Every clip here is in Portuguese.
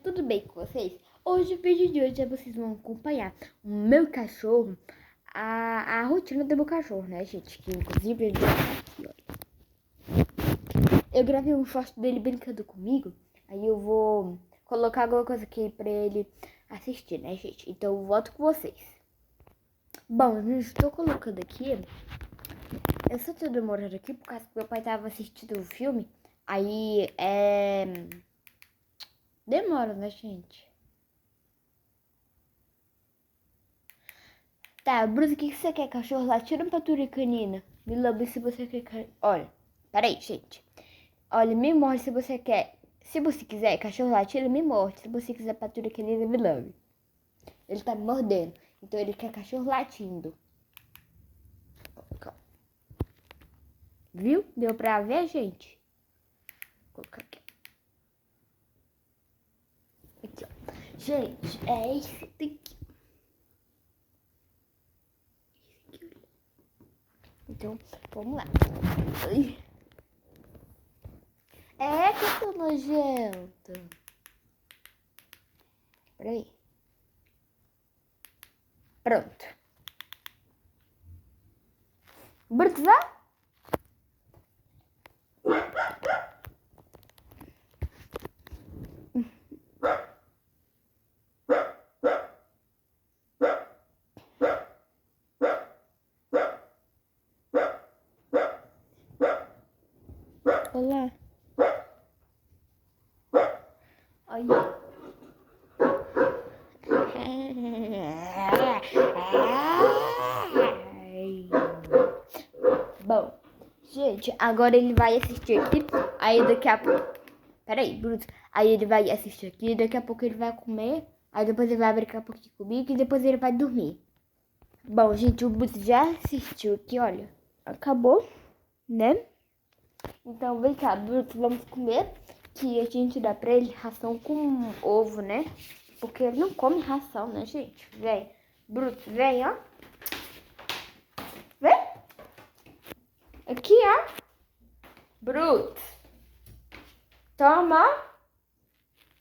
tudo bem com vocês? Hoje, o vídeo de hoje vocês vão acompanhar o meu cachorro, a rotina do meu cachorro, né, gente? Que inclusive ele tá aqui, olha. Eu gravei um short dele brincando comigo, aí eu vou colocar alguma coisa aqui pra ele assistir, né, gente? Então eu volto com vocês. Bom, gente, estou colocando aqui. Eu só tô demorando aqui por causa que meu pai tava assistindo o filme. Aí, demora, né, gente? Tá, Bruce, o que você quer? Cachorro latindo ou patrulha canina? Me lambe se você quer. Olha, peraí, gente. Olha, me morde se você quer. Se você quiser cachorro latindo, me morde. Se você quiser patrulha canina, me lambe. Ele tá me mordendo. Então ele quer cachorro latindo. Viu? Deu pra ver, gente? Vou colocar aqui. Aqui, ó. Gente, é esse daqui. Então, vamos lá. É que eu tô nojento. Peraí. Pronto. Bruto, vai? Olá. Olha. Bom, gente, agora ele vai assistir aqui. Aí daqui a pouco. Peraí, Bruto. Aí ele vai assistir aqui. Daqui a pouco ele vai comer. Aí depois ele vai brincar um pouquinho comigo. E depois ele vai dormir. Bom, gente, o Bruto já assistiu aqui, olha. Acabou, né? Então vem cá, Bruto, vamos comer. Que a gente dá pra ele ração com ovo, né? Porque ele não come ração, né, gente? Vem. Bruto, vem, ó. Vem. Aqui, ó. Bruto. Toma.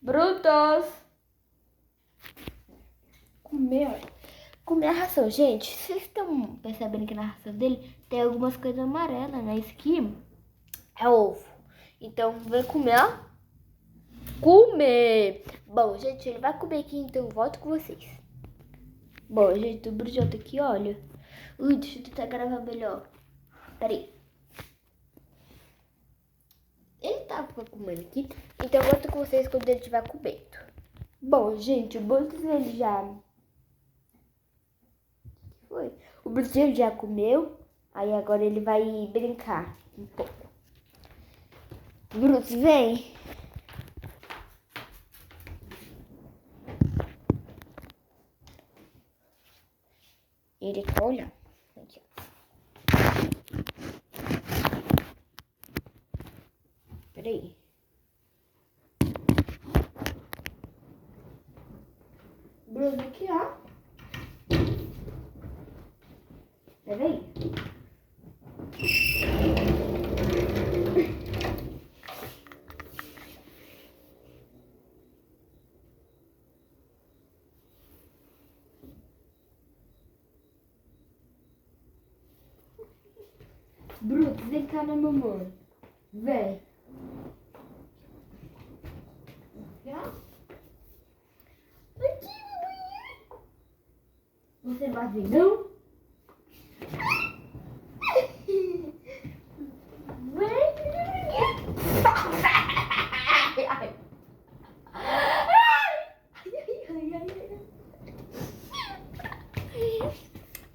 Brutos. Comer, olha. Comer a ração. Gente, vocês estão percebendo que na ração dele tem algumas coisas amarelas, né? Isso aqui é ovo. Então, vem comer, ó. Comer. Bom, gente, ele vai comer aqui, então eu volto com vocês. Bom, gente, o Bruto já tá aqui, olha. Ui, deixa eu tentar gravar melhor. Peraí. Ele tá comendo aqui, então eu volto com vocês quando ele estiver comendo. Bom, gente, o Bruto ele já... Foi. O Bruto ele já comeu, aí agora ele vai brincar um pouco. Bruto, vem. Ele quer olhar. Aqui. Peraí. Bruto, aqui, ó. Peraí. Bruto, vem cá na mamãe. Vem. Aqui, mamãe. Você vai vir, não?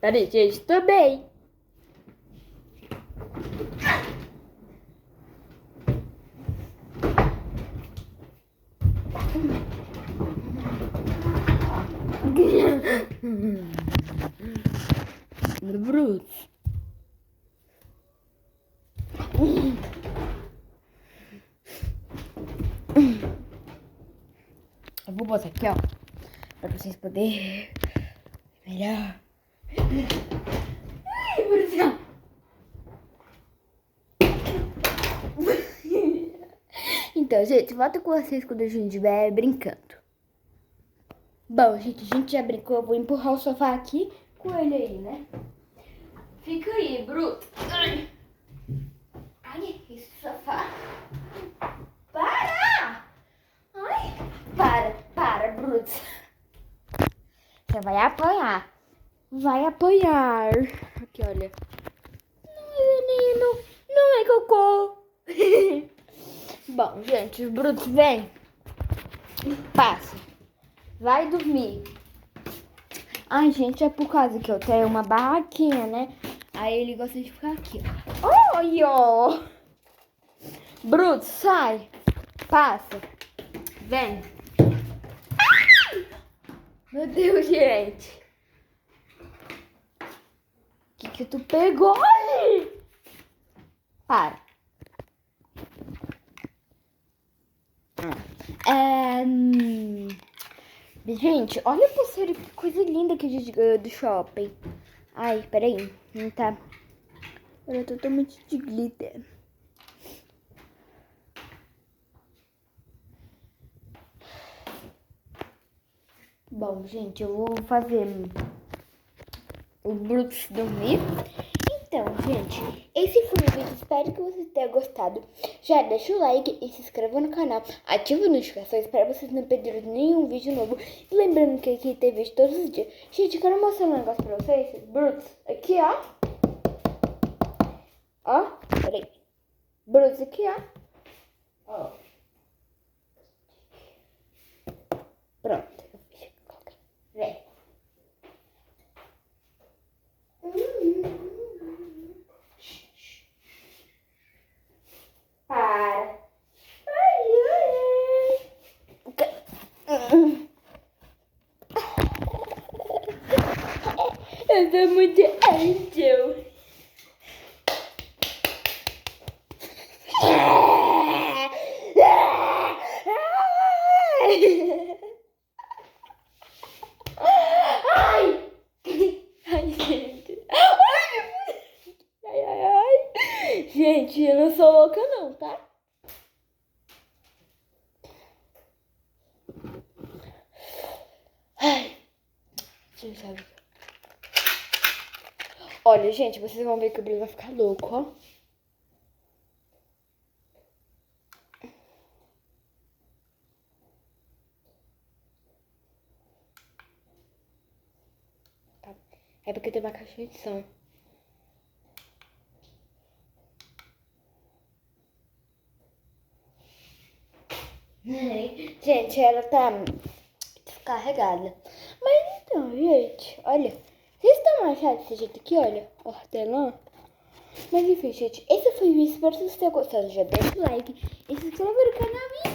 Peraí, gente, tô bem. Bruto. Eu vou botar aqui, ó, pra vocês poderem melhor. Ai, Bruto. Então, gente, volto com vocês quando a gente estiver brincando. Bom, gente, a gente já brincou. Eu vou empurrar o sofá aqui com ele aí, né? Fica aí, bruto. Ai, ai, esse sofá. Para! Ai, para, bruto. Você vai apanhar. Vai apanhar. Aqui, olha. Não é veneno, não é cocô. Bom, gente, os brutos vêm. Passa. Vai dormir. Ai, gente, é por causa que eu tenho uma barraquinha, né? Aí ele gosta de ficar aqui, ó. Oi, ó. Bruto, sai. Passa. Vem. Meu Deus, gente. O que tu pegou aí? Para. Gente, olha a pulseira, que coisa linda que a gente ganhou do shopping. Ai, peraí. Não tá. Ela é totalmente de glitter. Bom, gente, eu vou fazer o Brutus dormir. Então, gente, esse foi o vídeo. Espero que vocês tenham gostado. Já deixa o like e se inscreva no canal. Ativa as notificações para vocês não perderem nenhum vídeo novo. E lembrando que aqui tem vídeo todos os dias. Gente, eu quero mostrar um negócio pra vocês. Brutus, aqui, ó. Ó, peraí. Brutus aqui, ó. Ó. Pronto. Vem. Para. Eu sou muito angel. Ai! Ai, gente. Ai. Gente, eu não sou louca não, tá? Ai. Você sabe. Olha, gente, vocês vão ver que o Bruno vai ficar louco, ó. Tá. É porque tem uma caixa de som. Gente, ela tá descarregada. Mas então, gente, olha. Vocês estão achando desse jeito aqui, olha? Hortelã. Mas enfim, gente, esse foi o vídeo. Espero que vocês tenham gostado. Já deixa o like e se inscreva no canal.